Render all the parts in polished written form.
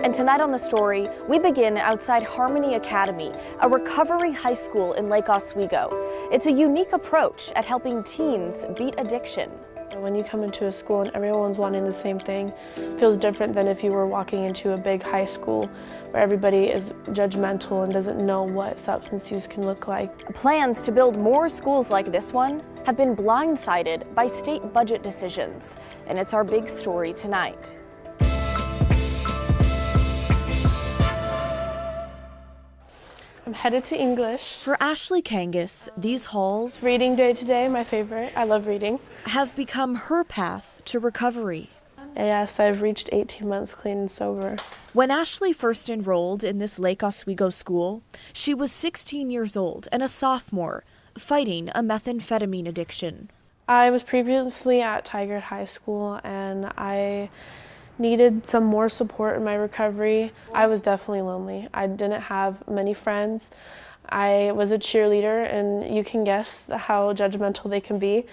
And tonight on The Story, we begin outside Harmony Academy, a recovery high school in Lake Oswego. It's a unique approach at helping teens beat addiction. When you come into a school and everyone's wanting the same thing, it feels different than if you were walking into a big high school where everybody is judgmental and doesn't know what substance use can look like. Plans to build more schools like this one have been blindsided by state budget decisions, and it's our big story tonight. I'm headed to English. For Ashley Candace, these halls, Reading day today, my favorite. I love reading. have become her path to recovery. Yes, I've reached 18 months clean and sober. When Ashley first enrolled in this Lake Oswego school, she was 16 years old and a sophomore, fighting a methamphetamine addiction. I was previously at Tigard High School and I needed some more support in my recovery. I was definitely lonely. I didn't have many friends. I was a cheerleader, and you can guess how judgmental they can be.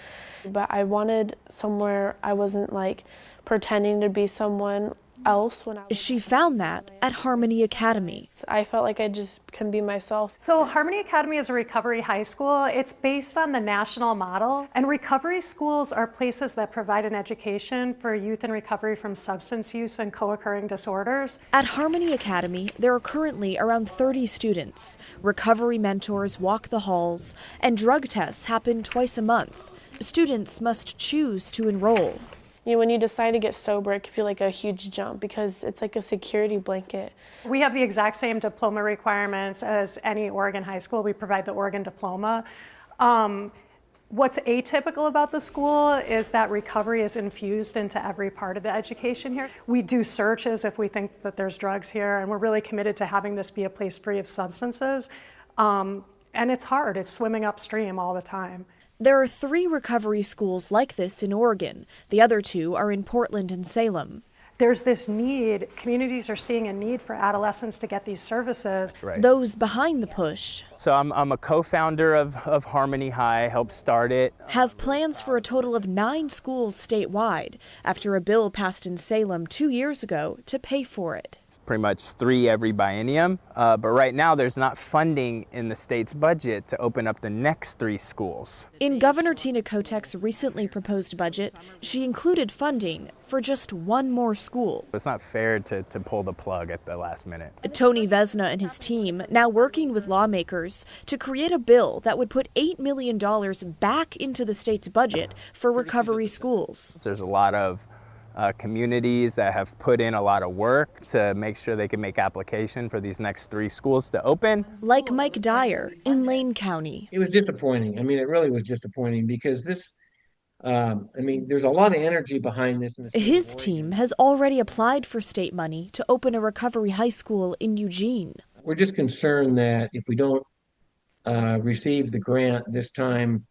But I wanted somewhere I wasn't like pretending to be someone else when I was. She found that at Harmony Academy. I felt like I just can be myself. So Harmony Academy is a recovery high school. It's based on the national model, and recovery schools are places that provide an education for youth in recovery from substance use and co-occurring disorders. At Harmony Academy, there are currently around 30 students. Recovery mentors walk the halls, and drug tests happen twice a month. Students must choose to enroll. You know, when you decide to get sober, it can feel like a huge jump because it's like a security blanket. We have the exact same diploma requirements as any Oregon high school. We provide the Oregon diploma. What's atypical about the school is that recovery is infused into every part of the education here. We do searches if we think that there's drugs here, and we're really committed to having this be a place free of substances. And it's hard. It's swimming upstream all the time. There are 3 recovery schools like this in Oregon. The other 2 are in Portland and Salem. There's this need, communities are seeing a need for adolescents to get these services. Right. Those behind the push So I'm a co-founder of Harmony High, helped start it. have plans for a total of 9 schools statewide after a bill passed in Salem 2 years ago to pay for it. Pretty much 3 every biennium, but right now there's not funding in the state's budget to open up the next 3 schools. In Governor Tina Kotek's recently proposed budget, she included funding for just 1 more school. It's not fair to pull the plug at the last minute. Tony Vesna and his team now working with lawmakers to create a bill that would put $8 million back into the state's budget for recovery schools. There's a lot of communities that have put in a lot of work to make sure they can make application for these next 3 schools to open. Like Mike Dyer in Lane County. It was disappointing. I mean, it really was disappointing because this, there's a lot of energy behind this. His team has already applied for state money to open a recovery high school in Eugene. We're just concerned that if we don't receive the grant this time,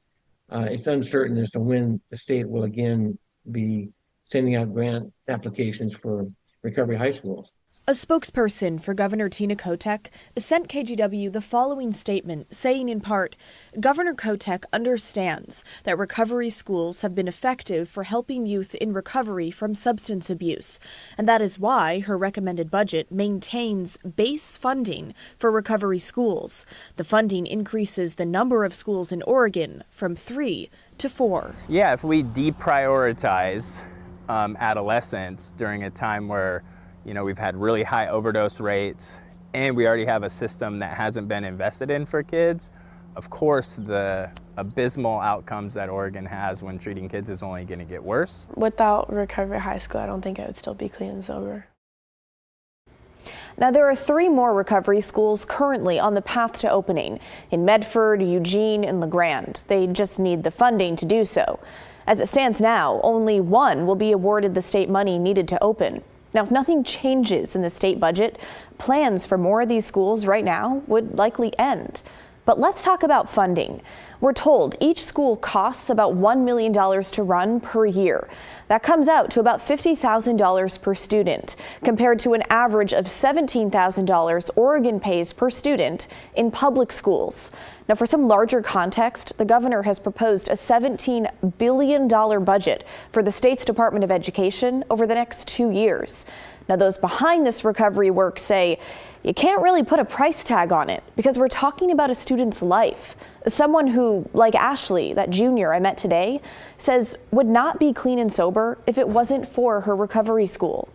it's uncertain as to when the state will again be sending out grant applications for recovery high schools. A spokesperson for Governor Tina Kotek sent KGW the following statement, saying in part, Governor Kotek understands that recovery schools have been effective for helping youth in recovery from substance abuse, and that is why her recommended budget maintains base funding for recovery schools. The funding increases the number of schools in Oregon from 3 to 4. Yeah, if we deprioritize adolescents during a time where we've had really high overdose rates and we already have a system that hasn't been invested in for kids, of course the abysmal outcomes that Oregon has when treating kids is only going to get worse. Without recovery high school, I don't think I would still be clean and sober. Now, there are 3 more recovery schools currently on the path to opening in Medford, Eugene, and LeGrand. They just need the funding to do so. As it stands now, only 1 will be awarded the state money needed to open. Now, if nothing changes in the state budget, plans for more of these schools right now would likely end. But let's talk about funding. We're told each school costs about $1 million to run per year. That comes out to about $50,000 per student, compared to an average of $17,000 Oregon pays per student in public schools. Now, for some larger context, the governor has proposed a $17 billion budget for the state's Department of Education over the next 2 years. Now, those behind this recovery work say you can't really put a price tag on it because we're talking about a student's life. Someone who, like Ashley, that junior I met today, says would not be clean and sober if it wasn't for her recovery school.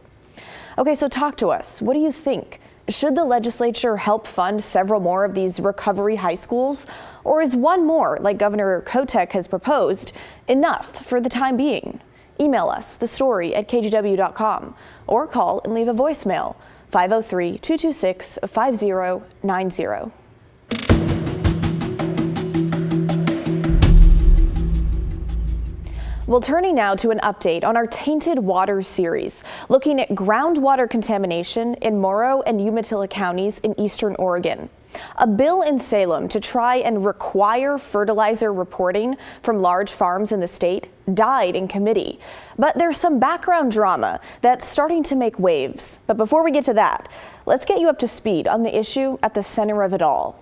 Okay, so talk to us. What do you think? Should the legislature help fund several more of these recovery high schools? Or is one more, like Governor Kotek has proposed, enough for the time being? Email us the story at kgw.com or call and leave a voicemail 503-226-5090. Well, turning now to an update on our Tainted Water series, looking at groundwater contamination in Morrow and Umatilla counties in eastern Oregon. A bill in Salem to try and require fertilizer reporting from large farms in the state died in committee. But there's some background drama that's starting to make waves. But before we get to that, let's get you up to speed on the issue at the center of it all.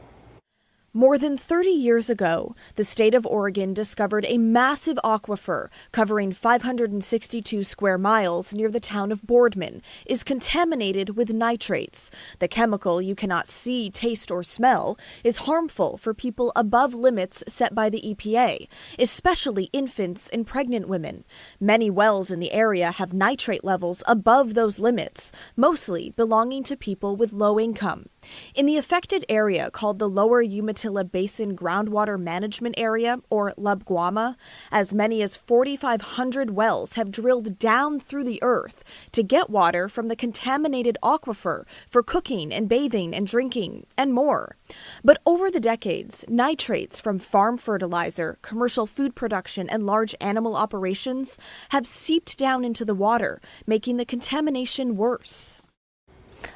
More than 30 years ago, the state of Oregon discovered a massive aquifer covering 562 square miles near the town of Boardman is contaminated with nitrates. The chemical you cannot see, taste, or smell is harmful for people above limits set by the EPA, especially infants and pregnant women. Many wells in the area have nitrate levels above those limits, mostly belonging to people with low income. In the affected area called the Lower Umatilla Basin Groundwater Management Area, or LUBGWAMA, as many as 4,500 wells have drilled down through the earth to get water from the contaminated aquifer for cooking and bathing and drinking and more. But over the decades, nitrates from farm fertilizer, commercial food production, and large animal operations have seeped down into the water, making the contamination worse.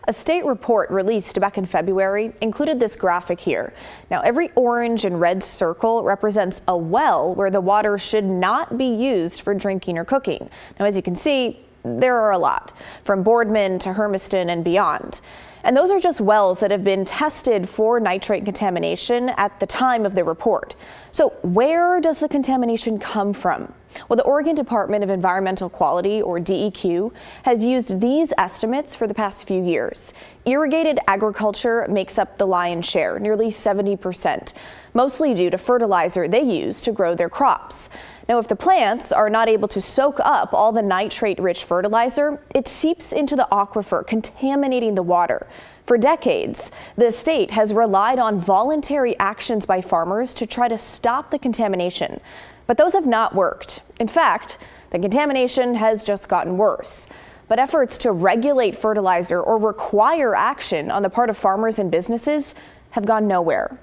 A state report released back in February included this graphic here. Now, every orange and red circle represents a well where the water should not be used for drinking or cooking. Now, as you can see, there are a lot, from Boardman to Hermiston and beyond. And those are just wells that have been tested for nitrate contamination at the time of the report. So where does the contamination come from? Well, the Oregon Department of Environmental Quality, or DEQ, has used these estimates for the past few years. Irrigated agriculture makes up the lion's share, nearly 70%, mostly due to fertilizer they use to grow their crops. Now, if the plants are not able to soak up all the nitrate-rich fertilizer, it seeps into the aquifer, contaminating the water. For decades, the state has relied on voluntary actions by farmers to try to stop the contamination. But those have not worked. In fact, the contamination has just gotten worse. But efforts to regulate fertilizer or require action on the part of farmers and businesses have gone nowhere.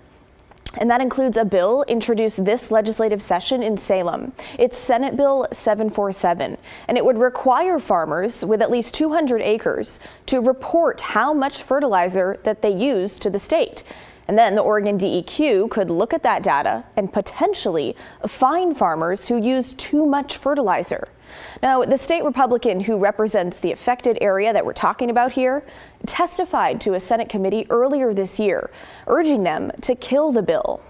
And that includes a bill introduced this legislative session in Salem. It's Senate Bill 747, and it would require farmers with at least 200 acres to report how much fertilizer that they use to the state. And then the Oregon DEQ could look at that data and potentially fine farmers who use too much fertilizer. Now, the state Republican who represents the affected area that we're talking about here testified to a Senate committee earlier this year, urging them to kill the bill.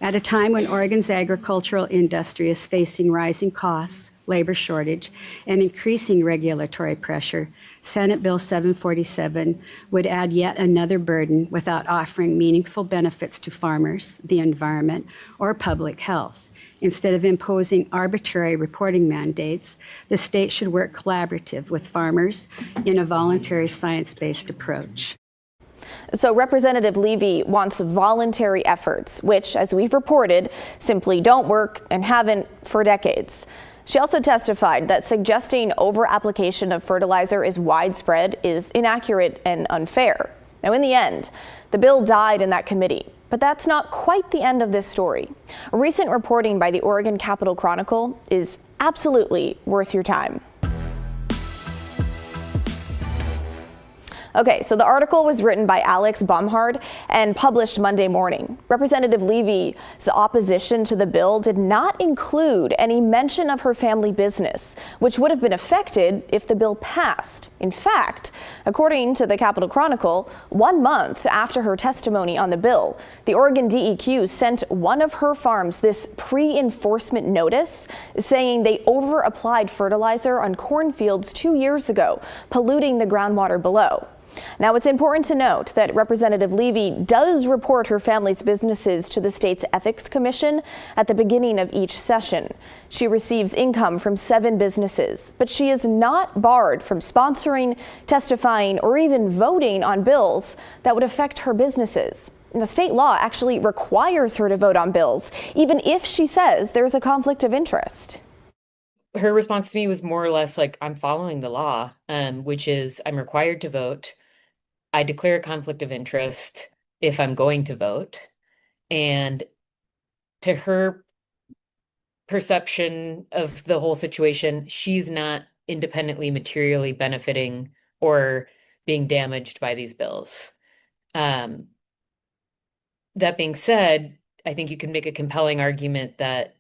At a time when Oregon's agricultural industry is facing rising costs, labor shortage, and increasing regulatory pressure, Senate Bill 747 would add yet another burden without offering meaningful benefits to farmers, the environment, or public health. Instead of imposing arbitrary reporting mandates, the state should work collaborative with farmers in a voluntary science-based approach. So Representative Levy wants voluntary efforts, which, as we've reported, simply don't work and haven't for decades. She also testified that suggesting over-application of fertilizer is widespread is inaccurate and unfair. Now, in the end, the bill died in that committee. But that's not quite the end of this story. Recent reporting by the Oregon Capitol Chronicle is absolutely worth your time. Okay, so the article was written by Alex Baumhard and published Monday morning. Representative Levy's opposition to the bill did not include any mention of her family business, which would have been affected if the bill passed. In fact, according to the Capitol Chronicle, 1 month after her testimony on the bill, the Oregon DEQ sent one of her farms this pre-enforcement notice saying they over-applied fertilizer on cornfields 2 years ago, polluting the groundwater below. Now, it's important to note that Representative Levy does report her family's businesses to the state's Ethics Commission at the beginning of each session. She receives income from 7 businesses, but she is not barred from sponsoring, testifying, or even voting on bills that would affect her businesses. The state law actually requires her to vote on bills, even if she says there's a conflict of interest. Her response to me was more or less like, I'm following the law, which is I'm required to vote. I declare a conflict of interest if I'm going to vote. And to her perception of the whole situation, she's not independently materially benefiting or being damaged by these bills. That being said, I think you can make a compelling argument that,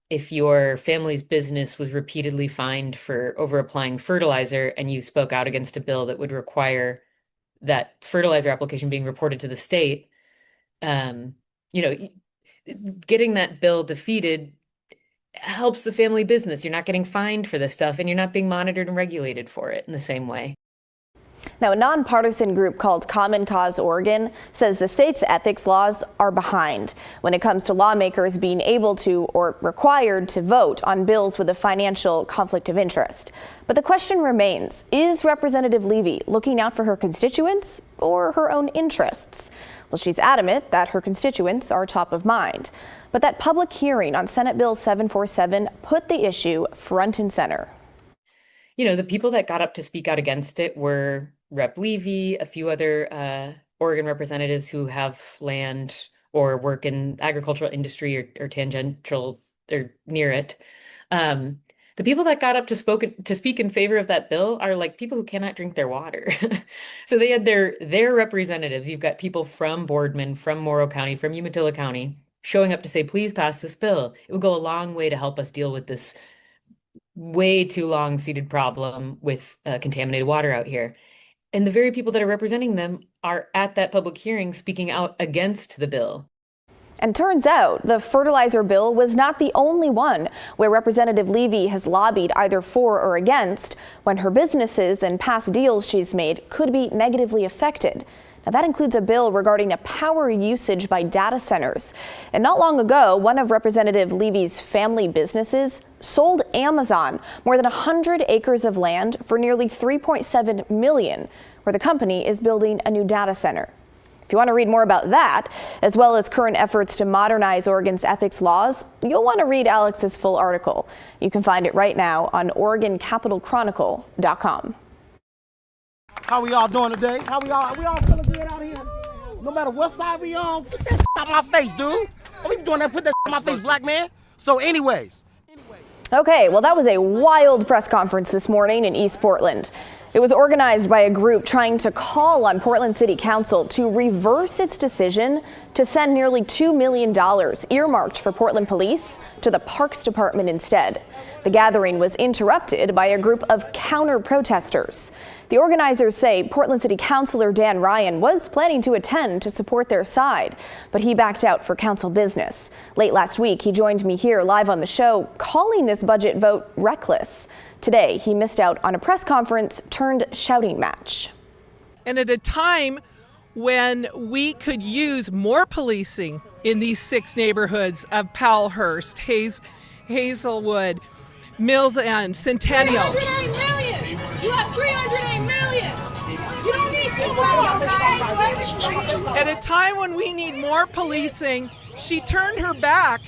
if your family's business was repeatedly fined for over-applying fertilizer and you spoke out against a bill that would require that fertilizer application being reported to the state, getting that bill defeated helps the family business. You're not getting fined for this stuff and you're not being monitored and regulated for it in the same way. Now, a nonpartisan group called Common Cause Oregon says the state's ethics laws are behind when it comes to lawmakers being able to or required to vote on bills with a financial conflict of interest. But the question remains, is Representative Levy looking out for her constituents or her own interests? Well, she's adamant that her constituents are top of mind. But that public hearing on Senate Bill 747 put the issue front and center. The people that got up to speak out against it were Rep. Levy, a few other Oregon representatives who have land or work in agricultural industry or tangential or near it. The people that got up to speak in favor of that bill are like people who cannot drink their water. So they had their representatives. You've got people from Boardman, from Morrow County, from Umatilla County showing up to say, please pass this bill. It would go a long way to help us deal with this way too long-seated problem with contaminated water out here. And the very people that are representing them are at that public hearing speaking out against the bill. And turns out the fertilizer bill was not the only one where Representative Levy has lobbied either for or against when her businesses and past deals she's made could be negatively affected. Now, that includes a bill regarding a power usage by data centers. And not long ago, one of Representative Levy's family businesses sold Amazon more than 100 acres of land for nearly $3.7 million, where the company is building a new data center. If you want to read more about that, as well as current efforts to modernize Oregon's ethics laws, you'll want to read Alex's full article. You can find it right now on OregonCapitolChronicle.com. How we all doing today? We all feeling good out here? No matter what side we on, get that out my face, dude. Don't be doing that, put that on my face, black man. So anyways. Okay, well, that was a wild press conference this morning in East Portland. It was organized by a group trying to call on Portland City Council to reverse its decision to send nearly $2 million earmarked for Portland police to the Parks Department instead. The gathering was interrupted by a group of counter-protesters. The organizers say Portland City Councilor Dan Ryan was planning to attend to support their side, but he backed out for council business. Late last week, he joined me here live on the show, calling this budget vote reckless. Today, he missed out on a press conference turned shouting match. And at a time when we could use more policing in these 6 neighborhoods of Powellhurst, Hazelwood, Mills End, Centennial. $308 million. You have $308 million. You don't need $2 million. At a time when we need more policing, she turned her back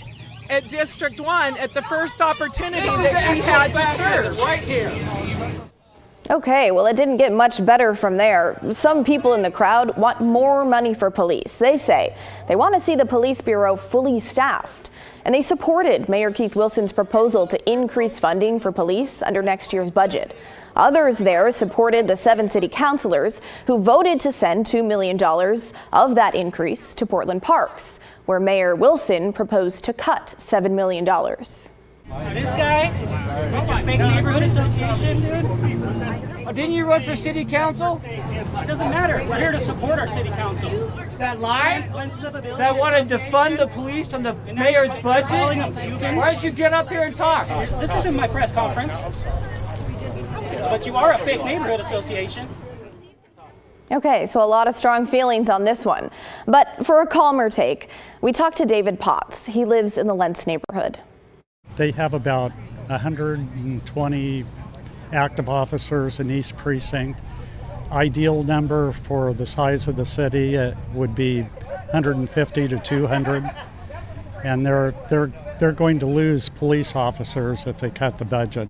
at District 1 at the first opportunity that she had to serve. Right here. Okay, well, it didn't get much better from there. Some people in the crowd want more money for police. They say they want to see the police bureau fully staffed. And they supported Mayor Keith Wilson's proposal to increase funding for police under next year's budget. Others there supported the 7 city councilors who voted to send $2 million of that increase to Portland Parks, where Mayor Wilson proposed to cut $7 million. This guy, it's your fake neighborhood association, dude. Didn't you run for city council? It doesn't matter. We're here to support our city council. That lie? That wanted to fund the police from the mayor's budget? Why did you get up here and talk? This isn't my press conference. But you are a fake neighborhood association. Okay, so a lot of strong feelings on this one. But for a calmer take, we talked to David Potts. He lives in the Lent neighborhood. They have about 120 active officers in each precinct. Ideal number for the size of the city would be 150 to 200, and they're going to lose police officers if they cut the budget.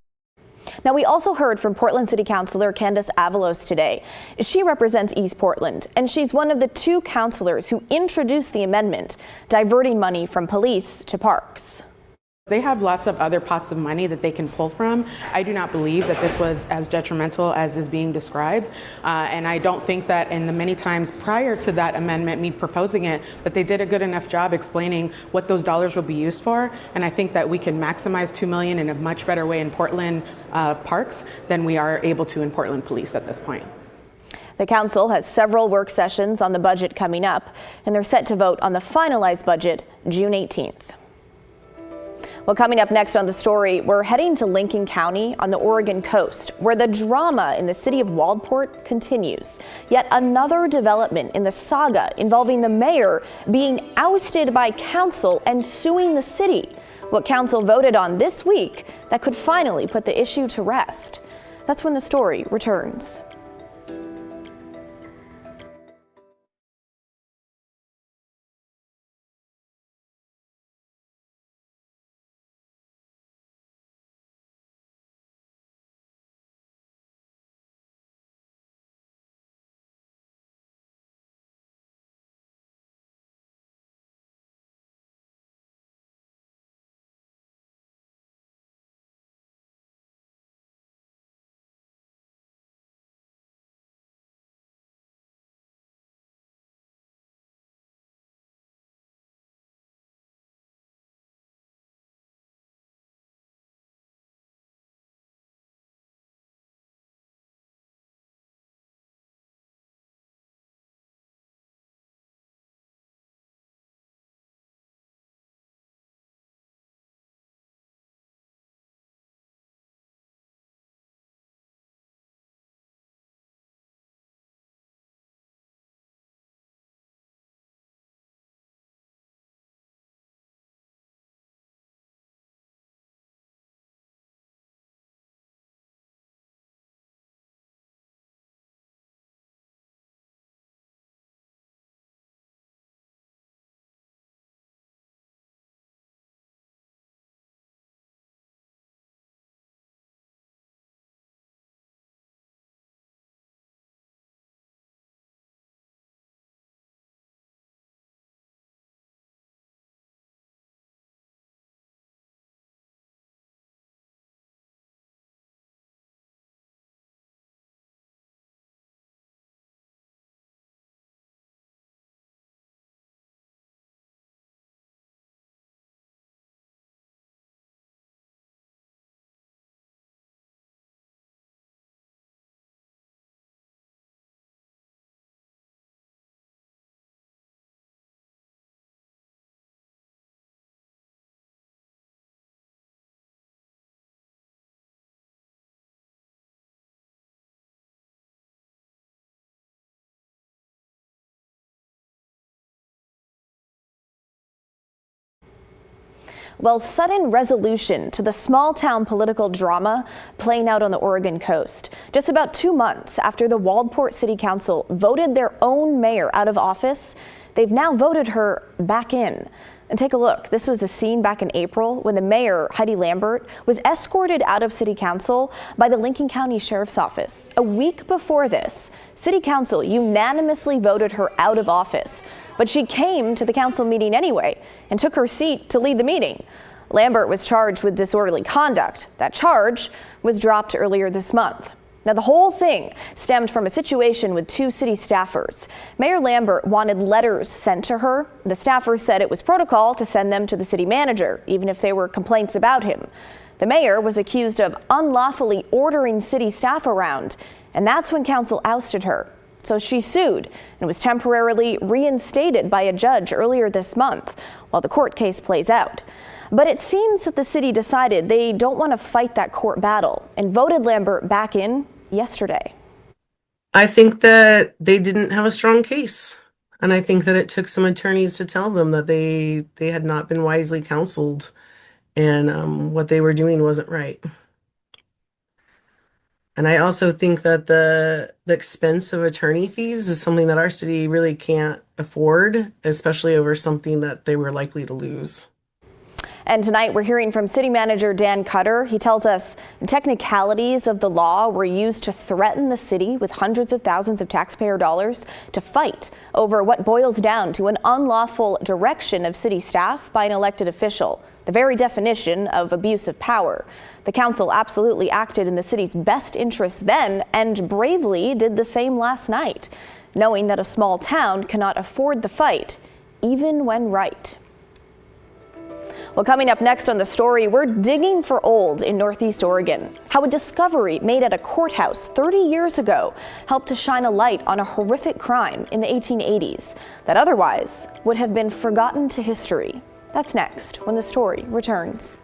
Now, we also heard from Portland City Councilor Candace Avalos today. She represents East Portland, and she's one of the 2 councilors who introduced the amendment diverting money from police to parks. They have lots of other pots of money that they can pull from. I do not believe that this was as detrimental as is being described. And I don't think that in the many times prior to that amendment, me proposing it, that they did a good enough job explaining what those dollars will be used for. And I think that we can maximize $2 million in a much better way in Portland parks than we are able to in Portland police at this point. The council has several work sessions on the budget coming up, and they're set to vote on the finalized budget June 18th. Well, coming up next on The Story, we're heading to Lincoln County on the Oregon coast, where the drama in the city of Walport continues. Yet another development in the saga involving the mayor being ousted by council and suing the city. What council voted on this week that could finally put the issue to rest. That's when The Story returns. Well, sudden resolution to the small-town political drama playing out on the Oregon coast. Just about 2 months after the Walport City Council voted their own mayor out of office, they've now voted her back in. And take a look. This was a scene back in April when the mayor, Heidi Lambert, was escorted out of City Council by the Lincoln County Sheriff's Office. A week before this, City Council unanimously voted her out of office. But she came to the council meeting anyway and took her seat to lead the meeting. Lambert was charged with disorderly conduct. That charge was dropped earlier this month. Now, the whole thing stemmed from a situation with two city staffers. Mayor Lambert wanted letters sent to her. The staffers said it was protocol to send them to the city manager, even if they were complaints about him. The mayor was accused of unlawfully ordering city staff around, and that's when council ousted her. So she sued and was temporarily reinstated by a judge earlier this month while the court case plays out. But it seems that the city decided they don't want to fight that court battle and voted Lambert back in yesterday. I think that they didn't have a strong case. And I think that it took some attorneys to tell them that they had not been wisely counseled and what they were doing wasn't right. And I also think that the expense of attorney fees is something that our city really can't afford, especially over something that they were likely to lose. And tonight we're hearing from City Manager Dan Cutter. He tells us the technicalities of the law were used to threaten the city with hundreds of thousands of taxpayer dollars to fight over what boils down to an unlawful direction of city staff by an elected official, the very definition of abuse of power. The council absolutely acted in the city's best interest then and bravely did the same last night, knowing that a small town cannot afford the fight, even when right. Well, coming up next on The Story, we're digging for old in Northeast Oregon. How a discovery made at a courthouse 30 years ago helped to shine a light on a horrific crime in the 1880s that otherwise would have been forgotten to history. That's next when The Story returns.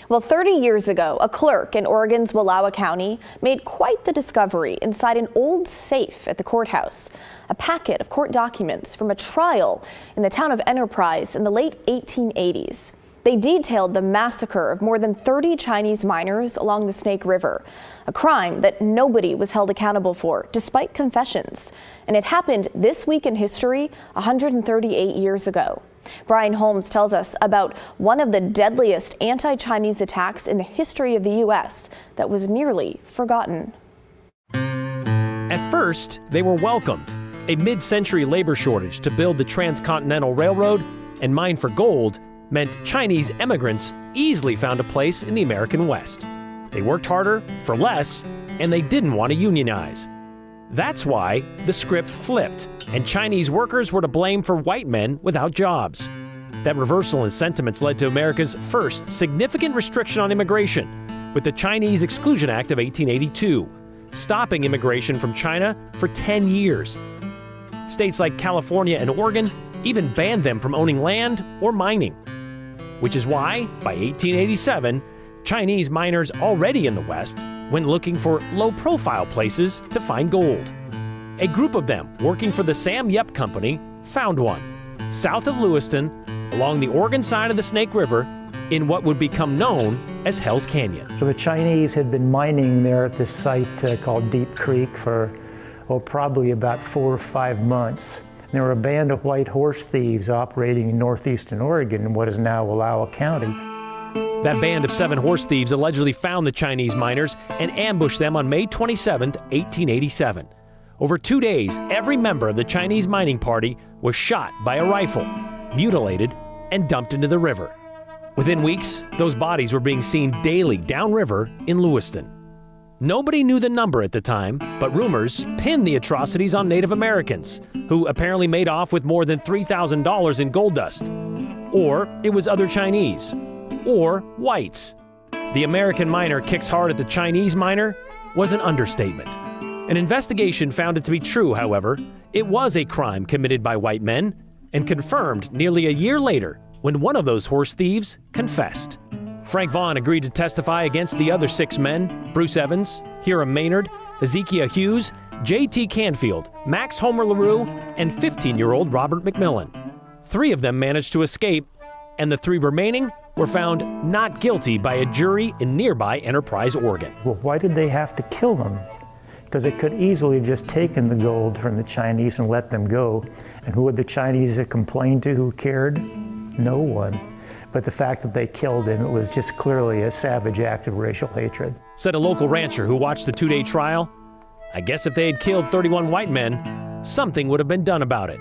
Well, 30 years ago, a clerk in Oregon's Wallowa County made quite the discovery inside an old safe at the courthouse. A packet of court documents from a trial in the town of Enterprise in the late 1880s. They detailed the massacre of more than 30 Chinese miners along the Snake River, a crime that nobody was held accountable for, despite confessions. And it happened this week in history, 138 years ago. Brian Holmes tells us about one of the deadliest anti-Chinese attacks in the history of the U.S. that was nearly forgotten. At first, they were welcomed. A mid-century labor shortage to build the Transcontinental Railroad and mine for gold meant Chinese immigrants easily found a place in the American West. They worked harder for less, and they didn't want to unionize. That's why the script flipped, and Chinese workers were to blame for white men without jobs. That reversal in sentiments led to America's first significant restriction on immigration, with the Chinese Exclusion Act of 1882, stopping immigration from China for 10 years. States like California and Oregon even banned them from owning land or mining. Which is why, by 1887, Chinese miners already in the West went looking for low-profile places to find gold. A group of them, working for the Sam Yep Company, found one, south of Lewiston, along the Oregon side of the Snake River, in what would become known as Hell's Canyon. So the Chinese had been mining there at this site called Deep Creek for, probably about 4 or 5 months. There were a band of white horse thieves operating in northeastern Oregon in what is now Wallowa County. That band of 7 horse thieves allegedly found the Chinese miners and ambushed them on May 27, 1887. Over 2 days, every member of the Chinese mining party was shot by a rifle, mutilated, and dumped into the river. Within weeks, those bodies were being seen daily downriver in Lewiston. Nobody knew the number at the time, but rumors pinned the atrocities on Native Americans, who apparently made off with more than $3,000 in gold dust. Or it was other Chinese. Or whites. The American miner kicks hard at the Chinese miner was an understatement. An investigation found it to be true, however. It was a crime committed by white men, and confirmed nearly a year later when one of those horse thieves confessed. Frank Vaughn agreed to testify against the other 6 men, Bruce Evans, Hiram Maynard, Ezekiel Hughes, J.T. Canfield, Max Homer LaRue, and 15-year-old Robert McMillan. 3 of them managed to escape, and the 3 remaining were found not guilty by a jury in nearby Enterprise, Oregon. Well, why did they have to kill them? Because it could easily have just taken the gold from the Chinese and let them go. And who would the Chinese have complained to? Who cared? No one. But the fact that they killed him, it was just clearly a savage act of racial hatred. Said a local rancher who watched the 2-day trial, "I guess if they had killed 31 white men, something would have been done about it."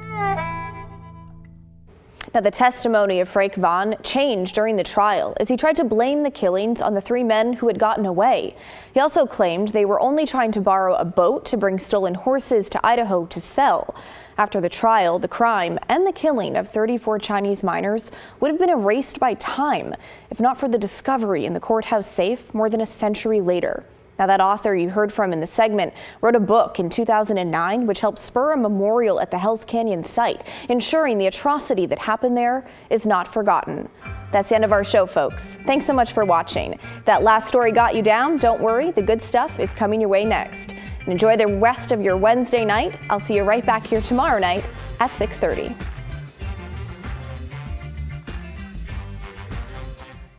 Now, the testimony of Frank Vaughn changed during the trial as he tried to blame the killings on the 3 men who had gotten away. He also claimed they were only trying to borrow a boat to bring stolen horses to Idaho to sell. After the trial, the crime and the killing of 34 Chinese miners would have been erased by time, if not for the discovery in the courthouse safe more than a century later. Now, that author you heard from in the segment wrote a book in 2009 which helped spur a memorial at the Hell's Canyon site, ensuring the atrocity that happened there is not forgotten. That's the end of our show, folks. Thanks so much for watching. If that last story got you down, don't worry, the good stuff is coming your way next. And enjoy the rest of your Wednesday night. I'll see you right back here tomorrow night at 6:30.